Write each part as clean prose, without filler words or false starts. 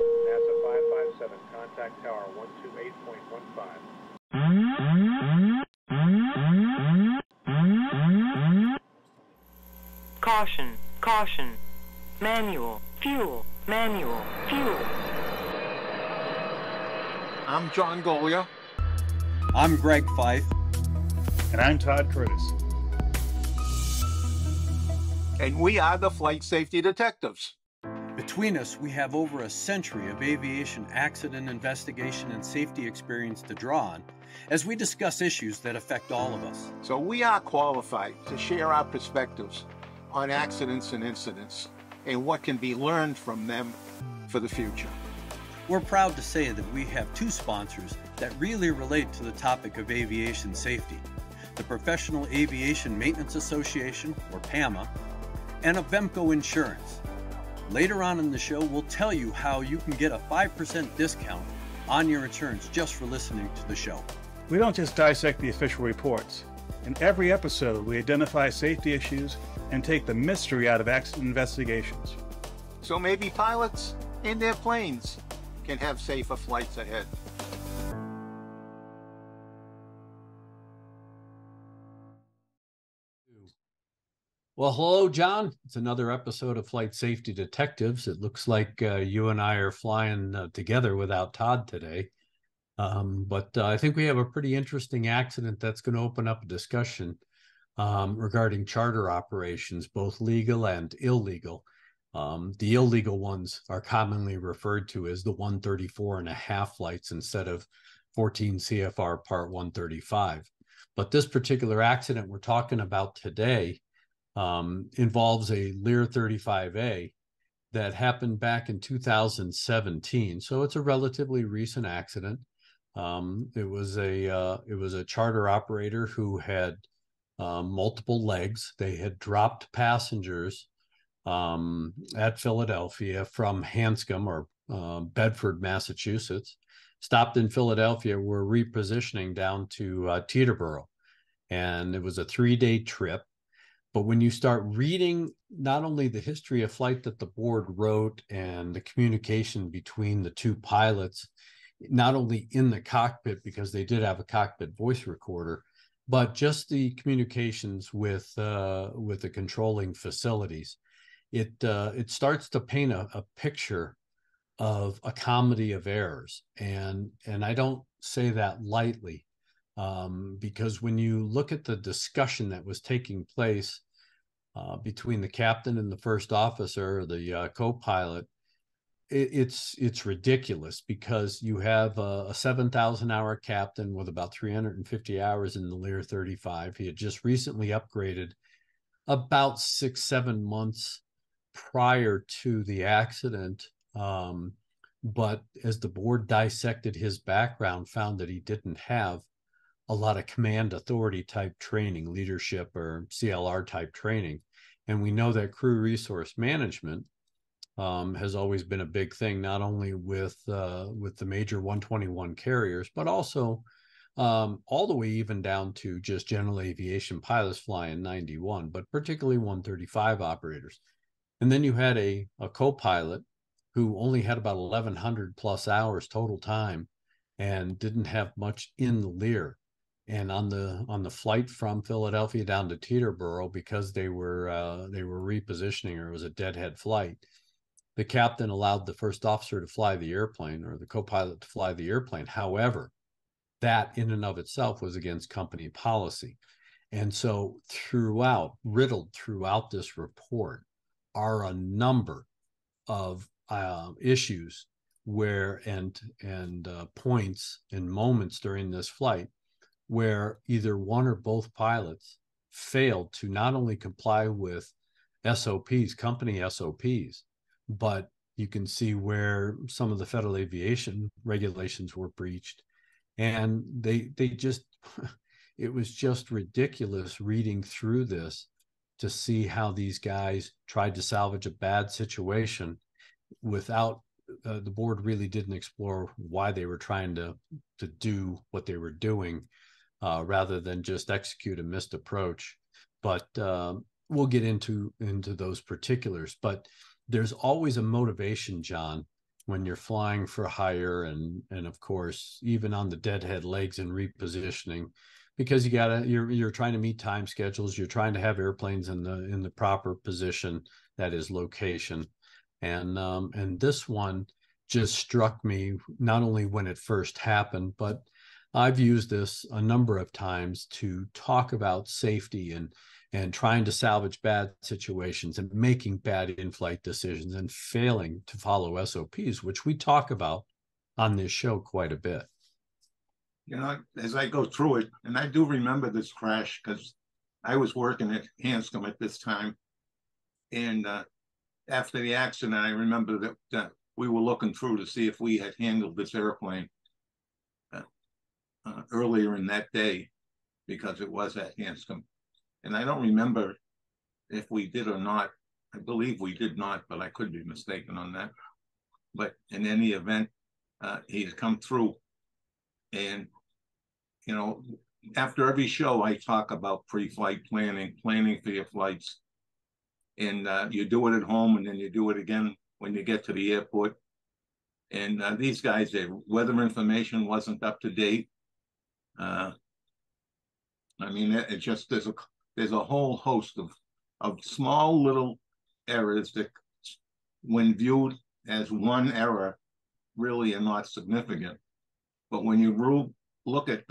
NASA 557, contact tower 128.15. Caution, caution. Manual, fuel, manual, fuel. I'm John Goglia. I'm Greg Feith. And I'm Todd Curtis. And we are the Flight Safety Detectives. Between us, we have over a century of aviation accident investigation and safety experience to draw on as we discuss issues that affect all of us. So we are qualified to share our perspectives on accidents and incidents and what can be learned from them for the future. We're proud to say that we have two sponsors that really relate to the topic of aviation safety: the Professional Aviation Maintenance Association, or PAMA, and Avemco Insurance. Later on in the show, we'll tell you how you can get a 5% discount on your insurance just for listening to the show. We don't just dissect the official reports. In every episode, we identify safety issues and take the mystery out of accident investigations. So maybe pilots and their planes can have safer flights ahead. Well, hello, John. It's another episode of Flight Safety Detectives. It looks like you and I are flying together without Todd today. But I think we have a pretty interesting accident that's going to open up a discussion regarding charter operations, both legal and illegal. The illegal ones are commonly referred to as the 134 and a half flights instead of 14 CFR Part 135. But this particular accident we're talking about today involves a Lear 35A that happened back in 2017. So it's a relatively recent accident. It was a charter operator who had multiple legs. They had dropped passengers at Philadelphia from Hanscom or Bedford, Massachusetts, stopped in Philadelphia, were repositioning down to Teterboro. And it was a 3-day trip. But when you start reading not only the history of flight that the board wrote and the communication between the two pilots, not only in the cockpit, because they did have a cockpit voice recorder, but just the communications with the controlling facilities, it starts to paint a picture of a comedy of errors. And I don't say that lightly. Because when you look at the discussion that was taking place between the captain and the first officer, the co-pilot, it's ridiculous, because you have a 7,000-hour captain with about 350 hours in the Lear 35. He had just recently upgraded about 6-7 months prior to the accident. But as the board dissected his background, found that he didn't have a lot of command authority type training, leadership or CLR type training. And we know that crew resource management has always been a big thing, not only with the major 121 carriers, but also all the way even down to just general aviation pilots flying 91, but particularly 135 operators. And then you had a co-pilot who only had about 1,100 plus hours total time and didn't have much in the Lear. And on the flight from Philadelphia down to Teterboro, because they were repositioning, or it was a deadhead flight, the captain allowed the first officer to fly the airplane, or the co-pilot to fly the airplane. However, that in and of itself was against company policy. And so riddled throughout this report are a number of issues where and points and moments during this flight where either one or both pilots failed to not only comply with SOPs, company SOPs, but you can see where some of the federal aviation regulations were breached. And they just, it was just ridiculous reading through this to see how these guys tried to salvage a bad situation without, the board really didn't explore why they were trying to do what they were doing, rather than just execute a missed approach. But we'll get into those particulars. But there's always a motivation, John, when you're flying for hire, and of course, even on the deadhead legs and repositioning, because you're trying to meet time schedules, you're trying to have airplanes in the proper position, that is location. And this one just struck me not only when it first happened, but I've used this a number of times to talk about safety and trying to salvage bad situations and making bad in-flight decisions and failing to follow SOPs, which we talk about on this show quite a bit. You know, as I go through it, and I do remember this crash because I was working at Hanscom at this time. And after the accident, I remember that we were looking through to see if we had handled this airplane earlier in that day, because it was at Hanscom. And I don't remember if we did or not. I believe we did not, but I could be mistaken on that. But in any event, he'd come through. And, you know, after every show, I talk about pre-flight planning, planning for your flights. And you do it at home, and then you do it again when you get to the airport. And these guys, their weather information wasn't up to date. I mean, it just, there's a whole host of small little errors that, when viewed as one error, really are not significant. But when you look at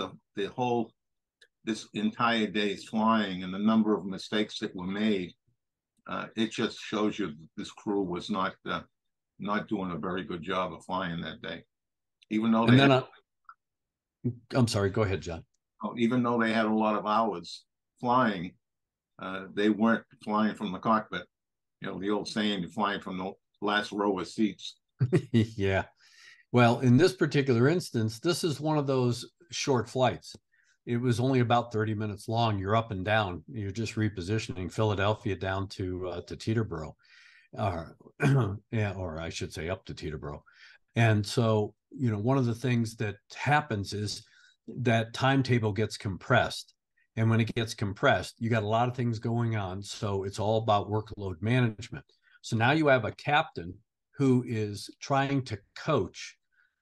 this entire day's flying and the number of mistakes that were made, it just shows you that this crew was not doing a very good job of flying that day. Even though I'm sorry, go ahead, John. Even though they had a lot of hours flying, they weren't flying from the cockpit. You know, the old saying, you're flying from the last row of seats. Yeah. Well, in this particular instance, this is one of those short flights. It was only about 30 minutes long. You're up and down. You're just repositioning Philadelphia down to Teterboro, or I should say up to Teterboro. And so, you know, one of the things that happens is that timetable gets compressed. And when it gets compressed, you got a lot of things going on. So it's all about workload management. So now you have a captain who is trying to coach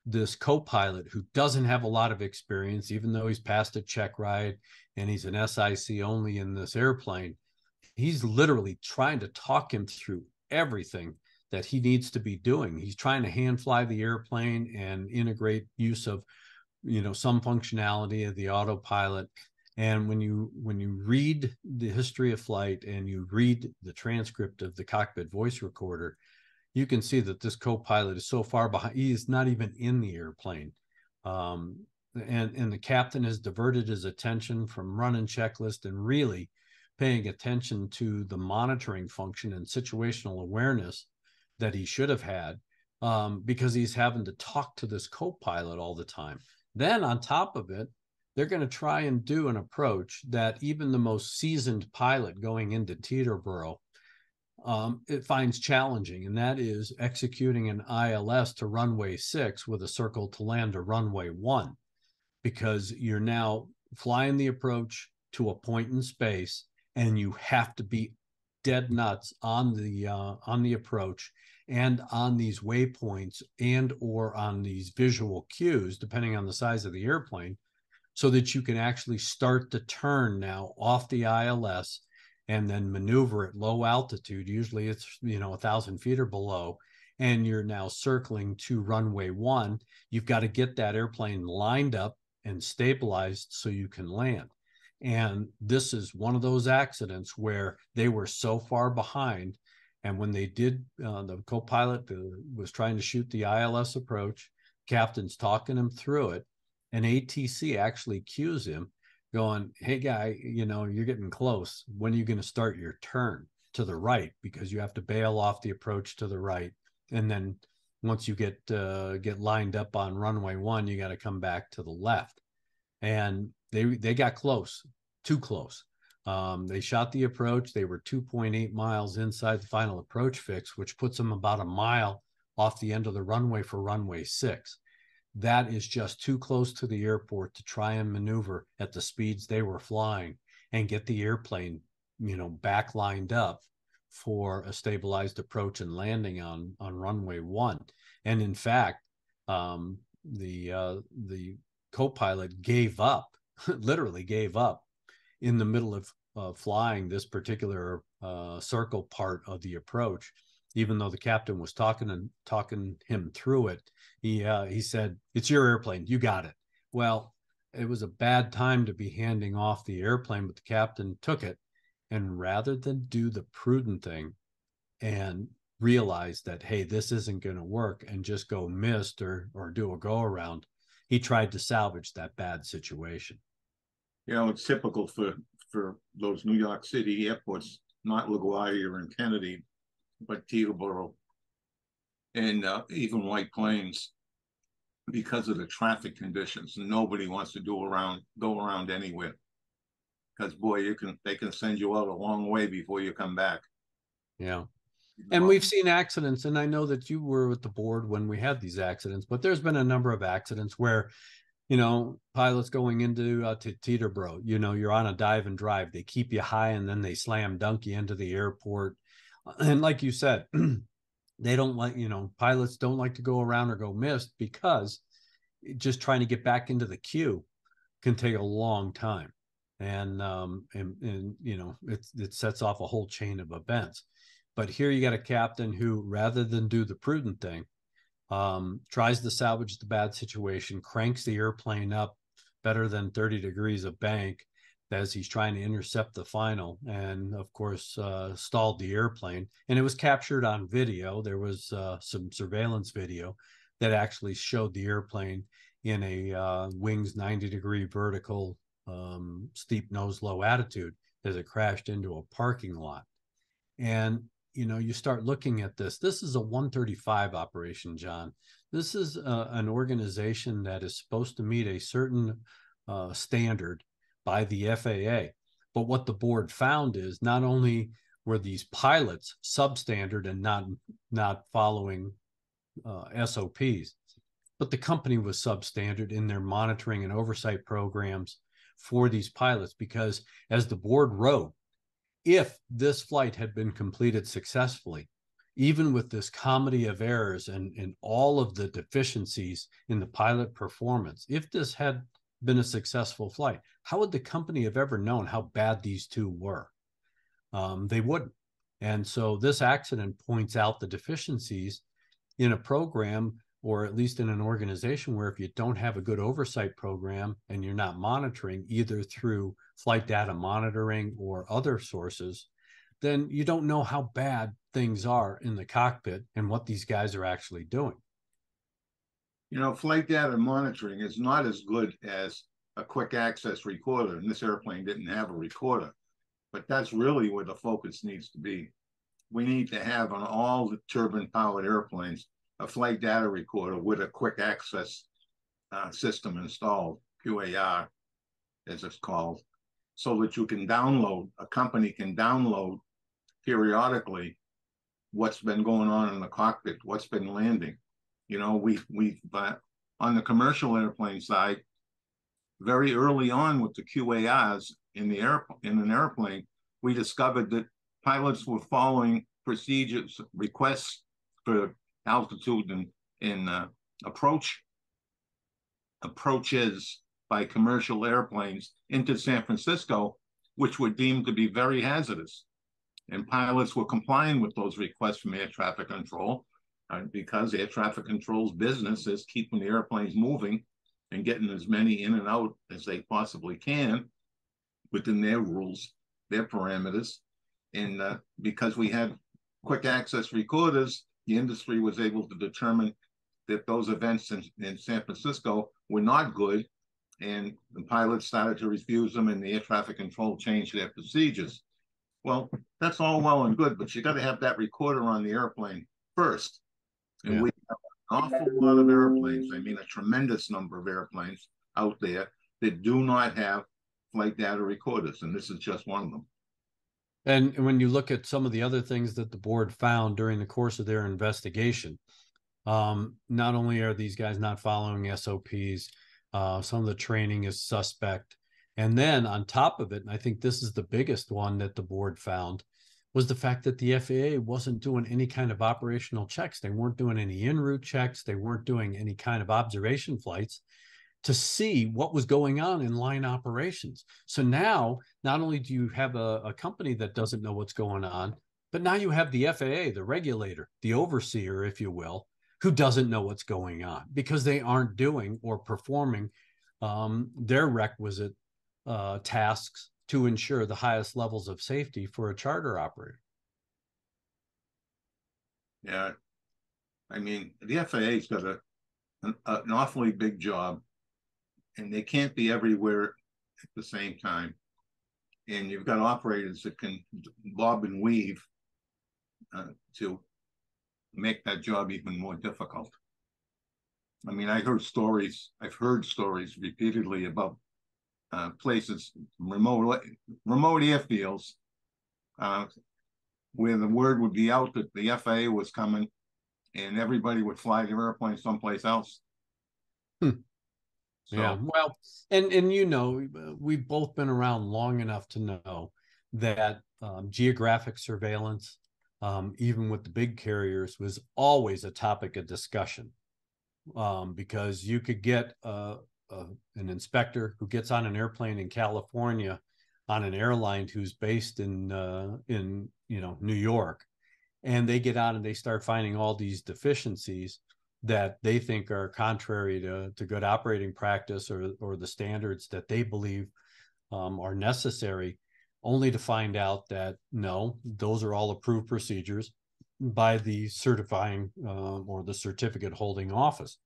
this co-pilot who doesn't have a lot of experience, even though he's passed a check ride and he's an SIC only in this airplane. He's literally trying to talk him through everything that he needs to be doing. He's trying to hand fly the airplane and integrate use of, you know, some functionality of the autopilot. And when you read the history of flight and you read the transcript of the cockpit voice recorder, you can see that this co-pilot is so far behind, he is not even in the airplane. And the captain has diverted his attention from running checklist and really paying attention to the monitoring function and situational awareness that he should have had, because he's having to talk to this co-pilot all the time. Then on top of it, they're going to try and do an approach that even the most seasoned pilot going into Teterboro it finds challenging, and that is executing an ILS to runway 6 with a circle to land to runway 1, because you're now flying the approach to a point in space, and you have to be dead nuts on the approach and on these waypoints and or on these visual cues, depending on the size of the airplane, so that you can actually start to turn now off the ILS and then maneuver at low altitude. Usually it's, 1,000 feet or below, and you're now circling to runway 1. You've got to get that airplane lined up and stabilized so you can land. And this is one of those accidents where they were so far behind. And when they did, the co-pilot was trying to shoot the ILS approach, captain's talking him through it, and ATC actually cues him, going, hey guy, you're getting close. When are you going to start your turn to the right? Because you have to bail off the approach to the right. And then once you get lined up on runway 1, you got to come back to the left. And they got close, too close. They shot the approach. They were 2.8 miles inside the final approach fix, which puts them about a mile off the end of the runway for runway 6. That is just too close to the airport to try and maneuver at the speeds they were flying and get the airplane, back lined up for a stabilized approach and landing on runway 1. And in fact, the co-pilot gave up, literally gave up in the middle of flying this particular circle part of the approach. Even though the captain was talking him through it, he said, "It's your airplane, you got it." Well, it was a bad time to be handing off the airplane, but the captain took it, and rather than do the prudent thing and realize that, hey, this isn't going to work, and just go missed or do a go around, he tried to salvage that bad situation. You know, it's typical for those New York City airports, not LaGuardia and Kennedy, but Teterboro and even White Plains, because of the traffic conditions. Nobody wants to go around anywhere, because boy, they can send you out a long way before you come back. Yeah. And we've seen accidents, and I know that you were with the board when we had these accidents, but there's been a number of accidents where, you know, pilots going into Teterboro, you know, you're on a dive and drive, they keep you high and then they slam dunk you into the airport. And like you said, they don't like, you know, pilots don't like to go around or go missed, because just trying to get back into the queue can take a long time. And you know, it sets off a whole chain of events. But here you got a captain who, rather than do the prudent thing, tries to salvage the bad situation, cranks the airplane up better than 30 degrees of bank as he's trying to intercept the final, and of course stalled the airplane. And it was captured on video. There was some surveillance video that actually showed the airplane in a wings 90-degree vertical steep nose low attitude as it crashed into a parking lot. And you know, you start looking at this. This is a 135 operation, John. This is an organization that is supposed to meet a certain standard by the FAA. But what the board found is not only were these pilots substandard and not following SOPs, but the company was substandard in their monitoring and oversight programs for these pilots. Because as the board wrote, if this flight had been completed successfully, even with this comedy of errors and all of the deficiencies in the pilot performance, if this had been a successful flight, how would the company have ever known how bad these two were? They wouldn't. And so this accident points out the deficiencies in a program, or at least in an organization, where if you don't have a good oversight program and you're not monitoring, either through flight data monitoring or other sources, then you don't know how bad things are in the cockpit and what these guys are actually doing. You know, flight data monitoring is not as good as a quick access recorder, and this airplane didn't have a recorder, but that's really where the focus needs to be. We need to have on all the turbine-powered airplanes a flight data recorder with a quick access system installed, QAR, as it's called, so that you can download, a company can download periodically what's been going on in the cockpit, what's been landing. You know, we've on the commercial airplane side, very early on with the QARs in an airplane, we discovered that pilots were following procedures, requests for altitude and approaches by commercial airplanes into San Francisco, which were deemed to be very hazardous. And pilots were complying with those requests from air traffic control, because air traffic control's business is keeping the airplanes moving and getting as many in and out as they possibly can within their rules, their parameters. And because we had quick access recorders, the industry was able to determine that those events in San Francisco were not good, and the pilots started to refuse them, and the air traffic control changed their procedures. Well, that's all well and good, but you got to have that recorder on the airplane first. And we have an awful lot of airplanes, I mean a tremendous number of airplanes out there that do not have flight data recorders, and this is just one of them. And when you look at some of the other things that the board found during the course of their investigation, not only are these guys not following SOPs, some of the training is suspect. And then on top of it, and I think this is the biggest one that the board found, was the fact that the FAA wasn't doing any kind of operational checks. They weren't doing any en route checks. They weren't doing any kind of observation flights to see what was going on in line operations. So now, not only do you have a company that doesn't know what's going on, but now you have the FAA, the regulator, the overseer, if you will, who doesn't know what's going on because they aren't doing or performing their requisite tasks to ensure the highest levels of safety for a charter operator. Yeah, I mean, the FAA's got an awfully big job, and they can't be everywhere at the same time. And you've got operators that can bob and weave to make that job even more difficult. I mean, I've heard stories repeatedly about places, remote airfields, where the word would be out that the FAA was coming, and everybody would fly their airplane someplace else. So, yeah, well, and you know, we've both been around long enough to know that geographic surveillance, even with the big carriers, was always a topic of discussion, because you could get an inspector who gets on an airplane in California on an airline who's based in New York, and they get on and they start finding all these deficiencies that they think are contrary to good operating practice or the standards that they believe are necessary, only to find out that no, those are all approved procedures by the certifying or the certificate holding office.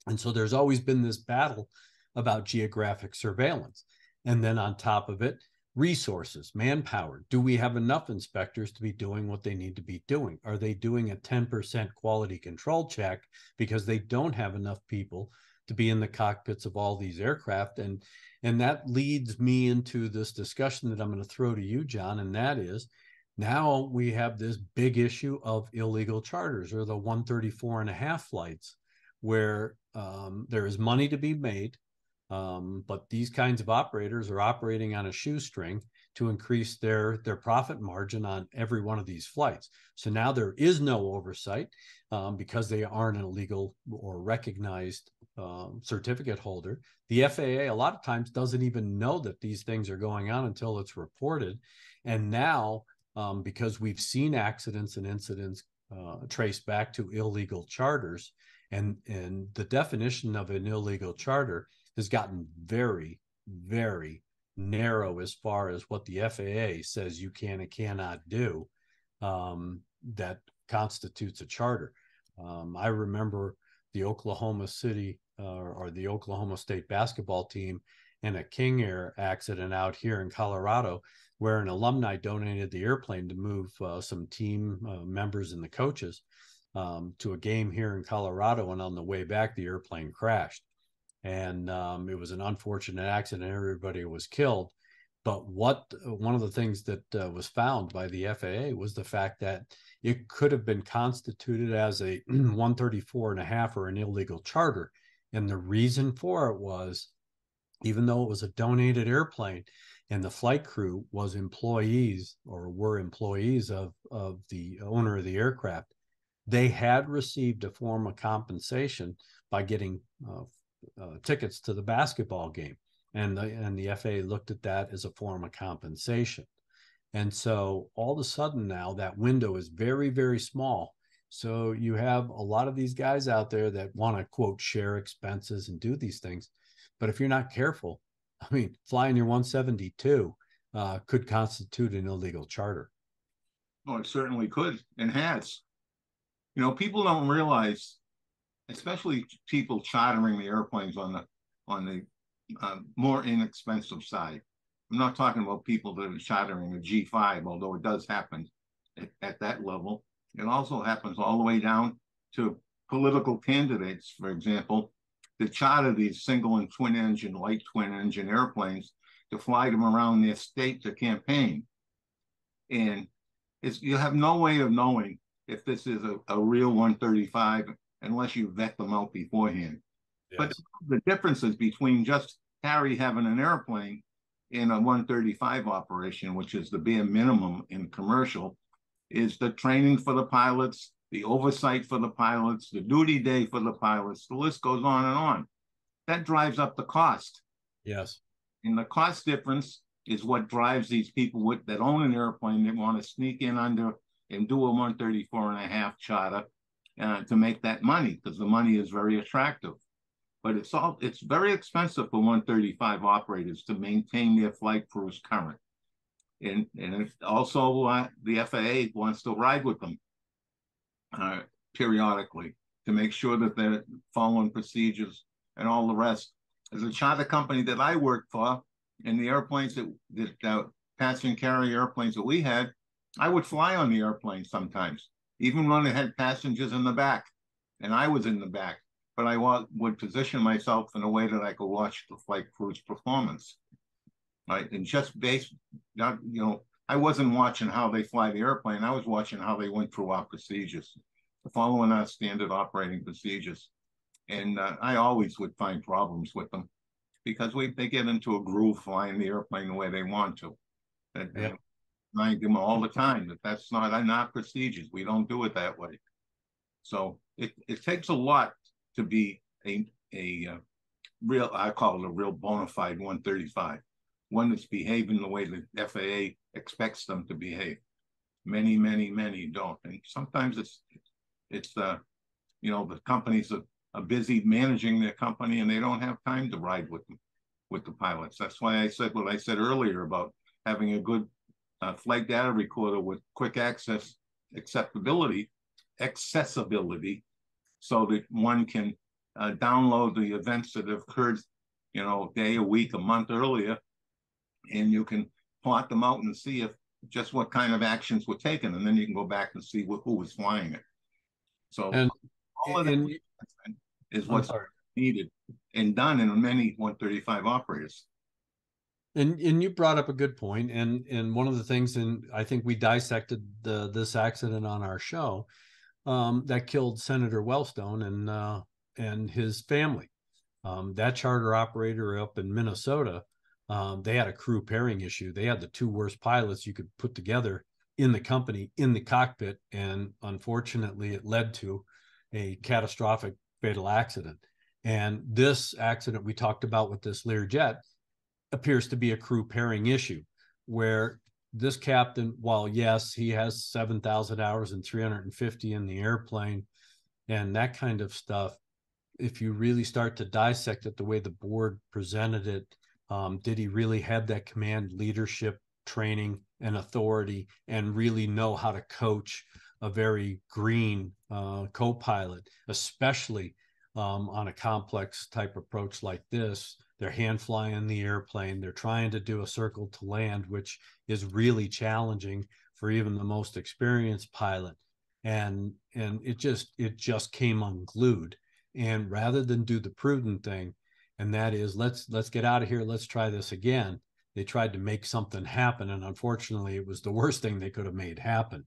And so there's always been this battle about geographic surveillance. And then on top of it, resources, manpower. Do we have enough inspectors to be doing what they need to be doing? Are they doing a 10% quality control check because they don't have enough people to be in the cockpits of all these aircraft? And that leads me into this discussion that I'm going to throw to you, John, and that is, now we have this big issue of illegal charters, or the 134.5 flights, where there is money to be made. But these kinds of operators are operating on a shoestring to increase their profit margin on every one of these flights. So now there is no oversight because they aren't an illegal or recognized certificate holder. The FAA a lot of times doesn't even know that these things are going on until it's reported. And now, because we've seen accidents and incidents traced back to illegal charters, and the definition of an illegal charter has gotten very, very narrow as far as what the FAA says you can and cannot do that constitutes a charter. I remember the Oklahoma City or the Oklahoma State basketball team in a King Air accident out here in Colorado, where an alumni donated the airplane to move some team members and the coaches to a game here in Colorado. And on the way back, the airplane crashed. And it was an unfortunate accident. Everybody was killed. But one of the things that was found by the FAA was the fact that it could have been constituted as a 134.5 or an illegal charter. And the reason for it was, even though it was a donated airplane and the flight crew was employees or were employees of the owner of the aircraft, they had received a form of compensation by getting tickets to the basketball game, and the FAA looked at that as a form of compensation. And so all of a sudden now that window is very, very small. So you have a lot of these guys out there that want to, quote, share expenses and do these things. But if you're not careful, I mean, flying your 172 could constitute an illegal charter. Oh, it certainly could and has. You know, people don't realize, especially people chartering the airplanes on the more inexpensive side. I'm not talking about people that are chartering a G5, although it does happen at that level. It also happens all the way down to political candidates, for example, that charter these single and twin engine, light twin engine airplanes to fly them around their state to campaign. And you have no way of knowing if this is a real 135 unless you vet them out beforehand. Yes. But the differences between just Harry having an airplane in a 135 operation, which is the bare minimum in commercial, is the training for the pilots, the oversight for the pilots, the duty day for the pilots. The list goes on and on. That drives up the cost. Yes. And the cost difference is what drives these people that own an airplane that want to sneak in under and do a 134.5 charter to make that money, because the money is very attractive. But it's very expensive for 135 operators to maintain their flight crews current. And if also the FAA wants to ride with them periodically to make sure that they're following procedures and all the rest. As a charter company that I worked for, and the airplanes that passenger carrier airplanes that we had, I would fly on the airplane sometimes, even when it had passengers in the back, and I was in the back. But I would position myself in a way that I could watch the flight crew's performance, right? And just based, not, I wasn't watching how they fly the airplane. I was watching how they went through our procedures, following our standard operating procedures. And I always would find problems with them because they get into a groove flying the airplane the way they want to. And I remind them all the time that that's not in our procedures. We don't do it that way. So it takes a lot to be a real, I call it a real bona fide 135, one that's behaving the way the FAA expects them to behave. Many, many, many don't. And sometimes it's the companies are busy managing their company and they don't have time to ride with the pilots. That's why I said what I said earlier about having a good flight data recorder with quick accessibility, so that one can download the events that have occurred, a day, a week, a month earlier, and you can plot them out and see just what kind of actions were taken, and then you can go back and see who was flying it. So all of that is what's needed and done in many 135 operators. And you brought up a good point, and one of the things, and I think we dissected this accident on our show that killed Senator Wellstone and his family. That charter operator up in Minnesota, they had a crew pairing issue. They had the two worst pilots you could put together in the company, in the cockpit, and unfortunately it led to a catastrophic fatal accident. And this accident we talked about with this Lear jet appears to be a crew pairing issue, where this captain, while yes, he has 7,000 hours and 350 in the airplane and that kind of stuff, if you really start to dissect it the way the board presented it, did he really have that command, leadership, training, and authority, and really know how to coach a very green co-pilot, especially on a complex type approach like this? They're hand flying the airplane. They're trying to do a circle to land, which is really challenging for even the most experienced pilot. And it just came unglued. And rather than do the prudent thing, and that is let's get out of here, let's try this again, they tried to make something happen. And unfortunately, it was the worst thing they could have made happen.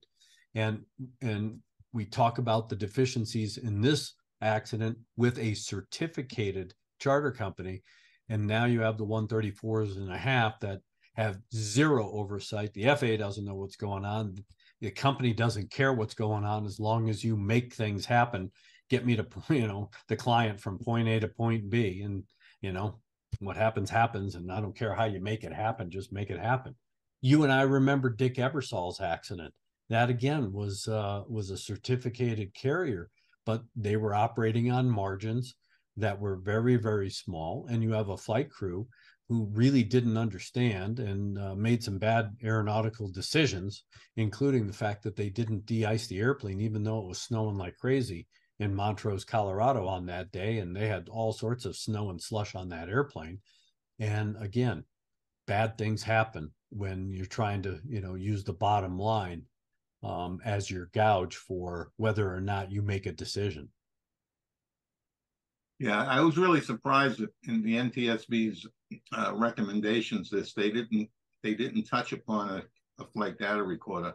And we talk about the deficiencies in this accident with a certificated charter company. And now you have the 134.5 that have zero oversight. The FAA doesn't know what's going on. The company doesn't care what's going on as long as you make things happen. Get me to, the client from point A to point B. And, what happens, happens. And I don't care how you make it happen, just make it happen. You and I remember Dick Ebersol's accident. That again was a certificated carrier, but they were operating on margins that were very, very small. And you have a flight crew who really didn't understand and made some bad aeronautical decisions, including the fact that they didn't de-ice the airplane, even though it was snowing like crazy in Montrose, Colorado on that day. And they had all sorts of snow and slush on that airplane. And again, bad things happen when you're trying to, use the bottom line as your gauge for whether or not you make a decision. Yeah, I was really surprised that in the NTSB's recommendations they didn't touch upon a flight data recorder.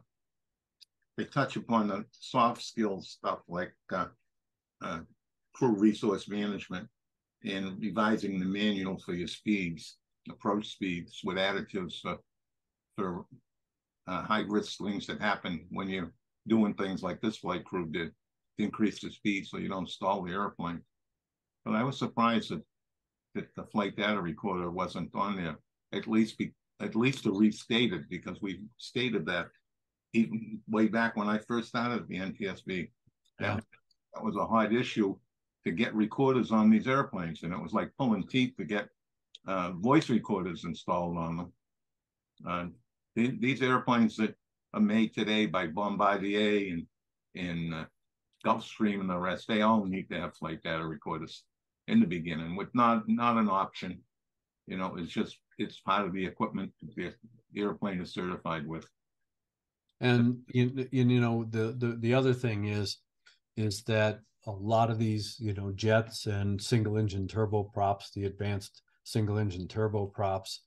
They touch upon the soft skills stuff like crew resource management and revising the manual for your speeds. approach speeds with additives for high risk things that happen when you're doing things like this flight crew did to increase the speed so you don't stall the airplane. But I was surprised that the flight data recorder wasn't on there, at least to restate it, because we stated that even way back when I first started at the NTSB. That was a hard issue to get recorders on these airplanes, and it was like pulling teeth to get voice recorders installed on them. These airplanes that are made today by Bombardier and Gulfstream and the rest, they all need to have flight data recorders in the beginning, with not an option. You know, it's part of the equipment the airplane is certified with. And you know, the other thing is that a lot of these, you know, jets and single engine turboprops, the advanced single engine turboprops,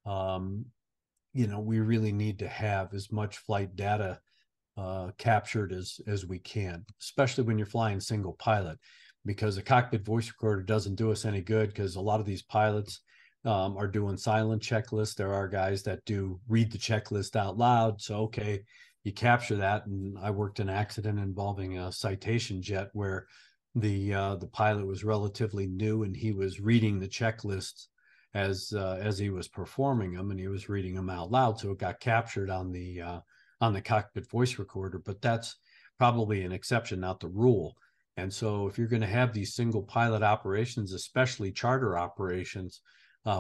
you know, we really need to have as much flight data captured as we can, especially when you're flying single pilot, because a cockpit voice recorder doesn't do us any good, because a lot of these pilots are doing silent checklists. There are guys that do read the checklist out loud. So, okay, you capture that. And I worked an accident involving a Citation jet where the pilot was relatively new, and he was reading the checklists as he was performing them, and he was reading them out loud. So it got captured on the cockpit voice recorder, but that's probably an exception, not the rule. And so if you're going to have these single pilot operations, especially charter operations,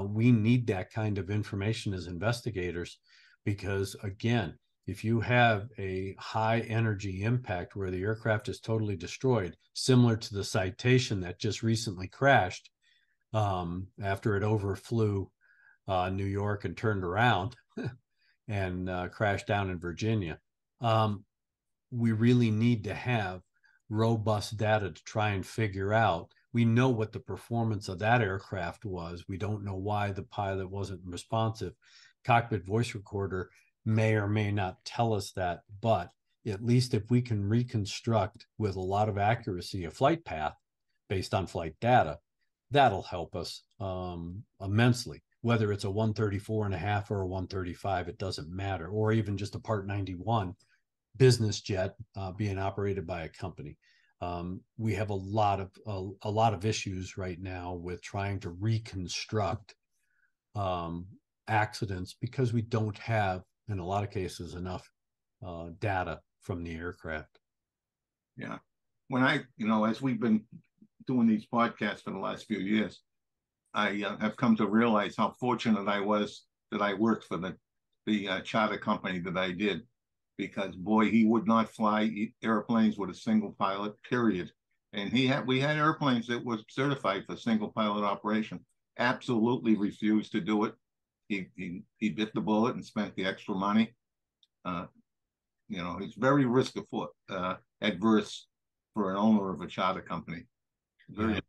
we need that kind of information as investigators, because again, if you have a high energy impact where the aircraft is totally destroyed, similar to the Citation that just recently crashed after it overflew New York and turned around and crashed down in Virginia, we really need to have robust data to try and figure out. We know what the performance of that aircraft was. We don't know why the pilot wasn't responsive. Cockpit voice recorder may or may not tell us that, but at least if we can reconstruct with a lot of accuracy a flight path based on flight data, that'll help us immensely. Whether it's a 134.5 or a 135, it doesn't matter, or even just a Part 91 business jet being operated by a company. We have a lot of issues right now with trying to reconstruct accidents, because we don't have, in a lot of cases, enough data from the aircraft. Yeah. When as we've been doing these podcasts for the last few years, I have come to realize how fortunate I was that I worked for the charter company that I did, because boy, he would not fly airplanes with a single pilot, period. And we had airplanes that was certified for single pilot operation. Absolutely refused to do it. He bit the bullet and spent the extra money. He's very risk adverse for an owner of a charter company. Very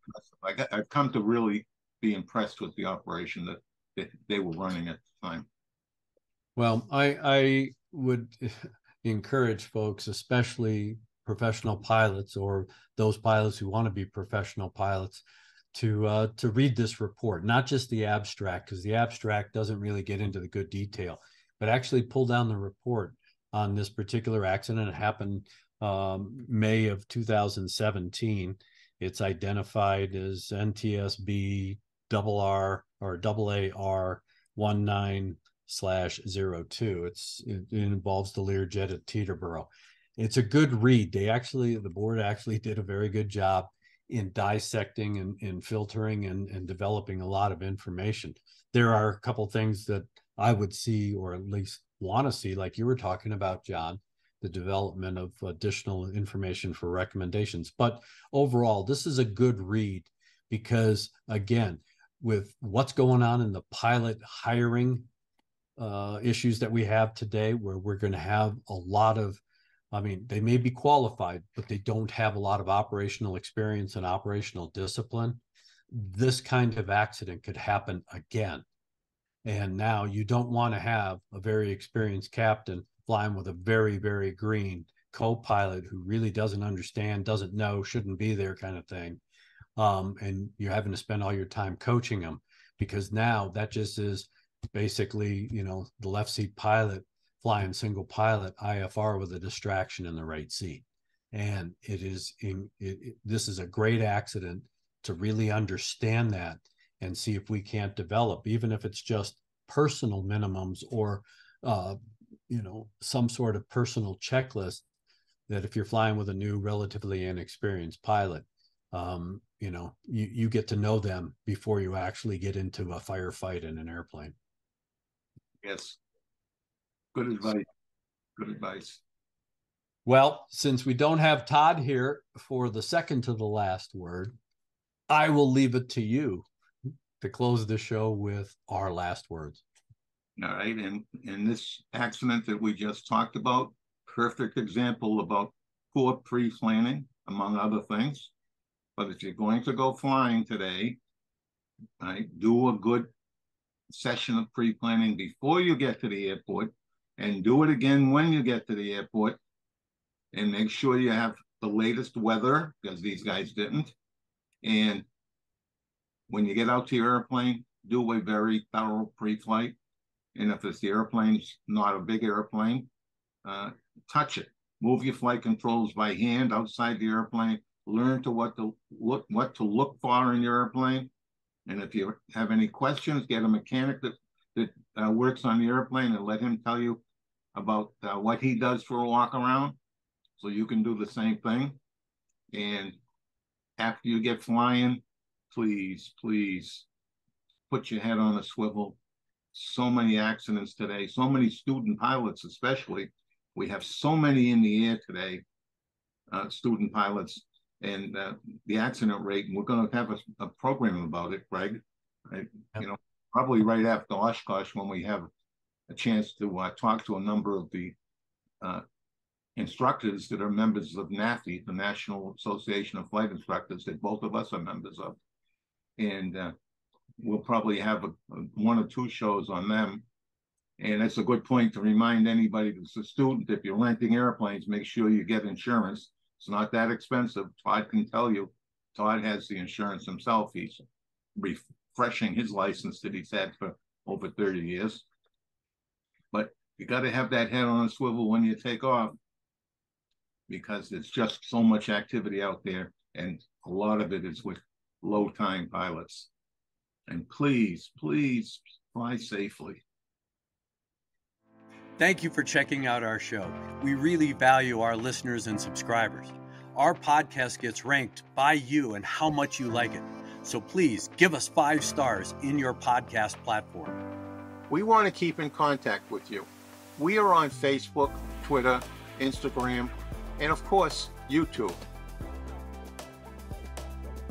impressive. I've come to really be impressed with the operation that they were running at the time. Well, I would encourage folks, especially professional pilots or those pilots who want to be professional pilots, to read this report, not just the abstract, because the abstract doesn't really get into the good detail, but actually pull down the report on this particular accident. It happened May of 2017. It's identified as NTSB RR or AAR 19/02. It involves the Lear jet at Teterboro. It's a good read. The board actually did a very good job in dissecting and filtering and developing a lot of information. There are a couple things that I would see, or at least want to see, like you were talking about, John, the development of additional information for recommendations. But overall, this is a good read, because again, with what's going on in the pilot hiring issues that we have today, where we're going to have a lot of, they may be qualified, but they don't have a lot of operational experience and operational discipline. This kind of accident could happen again. And now you don't want to have a very experienced captain flying with a very, very green co-pilot who really doesn't understand, doesn't know, shouldn't be there kind of thing. And you're having to spend all your time coaching them. because now that just is basically, the left seat pilot flying single pilot IFR with a distraction in the right seat. And this is a great accident to really understand that and see if we can't develop, even if it's just personal minimums or, some sort of personal checklist, that if you're flying with a new, relatively inexperienced pilot, you get to know them before you actually get into a firefight in an airplane. Yes. Good advice. Good advice. Well, since we don't have Todd here for the second to the last word, I will leave it to you to close the show with our last words. All right. And this accident that we just talked about, perfect example about poor pre-planning, among other things. But if you're going to go flying today, right, do a good session of pre-planning before you get to the airport, and do it again when you get to the airport, and make sure you have the latest weather, because these guys didn't. And when you get out to your airplane, do a very thorough pre-flight. And if the airplane's not a big airplane, touch it. Move your flight controls by hand outside the airplane. Learn what to look for in your airplane. And if you have any questions, get a mechanic that works on the airplane and let him tell you about what he does for a walk around, so you can do the same thing. And after you get flying, please put your head on a swivel. So many accidents today, so many student pilots especially. We have so many in the air today, student pilots, and the accident rate, and we're going to have a program about it, Greg. Probably right after Oshkosh, when we have a chance to talk to a number of the instructors that are members of NAFI, the National Association of Flight Instructors, that both of us are members of. And we'll probably have one or two shows on them. And it's a good point to remind anybody that's a student, if you're renting airplanes, make sure you get insurance. It's not that expensive. Todd can tell you. Todd has the insurance himself. He's refreshing his license that he's had for over 30 years. But you got to have that head on a swivel when you take off, because there's just so much activity out there, and a lot of it is with low-time pilots. And please fly safely. Thank you for checking out our show. We really value our listeners and subscribers. Our podcast gets ranked by you and how much you like it. So please give us 5 stars in your podcast platform. We want to keep in contact with you. We are on Facebook, Twitter, Instagram, and of course, YouTube.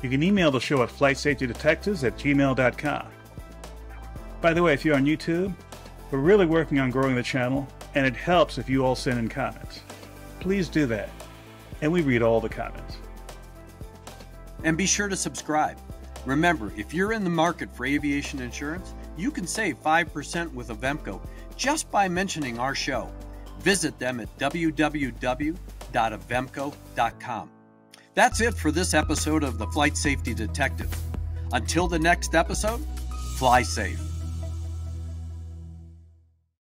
You can email the show at flightsafetydetectives@gmail.com. By the way, if you're on YouTube, we're really working on growing the channel, and it helps if you all send in comments. Please do that, and we read all the comments. And be sure to subscribe. Remember, if you're in the market for aviation insurance, you can save 5% with Avemco just by mentioning our show. Visit them at www.avemco.com. That's it for this episode of the Flight Safety Detective. Until the next episode, fly safe.